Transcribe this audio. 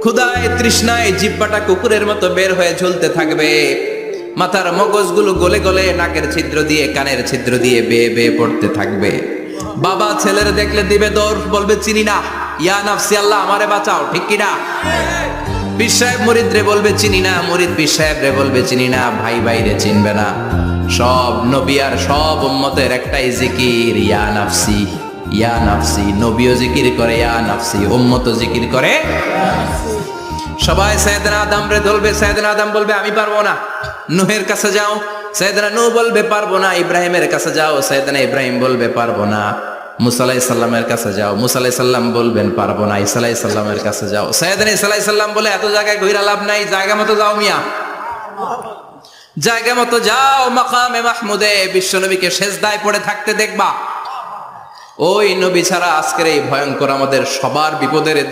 ক্ষুধায় তৃষ্ণায় জিহ্বাটা কুকুরের মতো বের হয়ে ঝুলতে থাকবে, মাথার মগজগুলো গলে গলে নাকের ছিদ্র দিয়ে কানের ছিদ্র দিয়ে বেয়ে বেয়ে পড়তে থাকবে। বাবা ছেলের দেখলে দিবে দৌড়, বলবে চিনি না, ইয়া নাফসি আল্লাহ আমারে বাঁচাও, ঠিক কিনা? পীর সাহেব মুরিদ রে বলবে চিনি না, মুরিদ পীর সাহেব রে বলবে চিনি না, ভাই ভাইরে চিনবে না। সব নবী আর সব উম্মতের একটাই জিকির, ইয়া নাফসি ইয়া নাফসি। নবীও জিকির করে ইয়া নাফসি, উম্মতও জিকির করে। সবাই সাইয়েদনা আদম রে ধরবে, সাইয়েদনা আদম বলবে আমি পারবো না। নূহের কাছে যাও, সাইয়েদনা নূহ বলবে পারবো না। ইব্রাহিমের কাছে যাও, সাইয়েদনা ইব্রাহিম বলবে পারবো না। মুসা আলাইহিস সালামের কাছে যাও, মুসা আলাইহিস সালাম বলবেন পারবো না। ঈসা আলাইহিস সালামের কাছে যাও, সাইয়েদনা ঈসা আলাইহিস সালাম বলে এত জায়গায় ঘুরে লাভ নাই, জায়গা মতো যাও মিয়া, জায়গা মতো যাও। মাকামে মাহমুদে বিশ্বনবীকে সেজদায় পড়ে থাকতে দেখবা। ওই নবী ছাড়া আজকের এই ভয়ঙ্কর আমাদের সবার বিপদের দিন।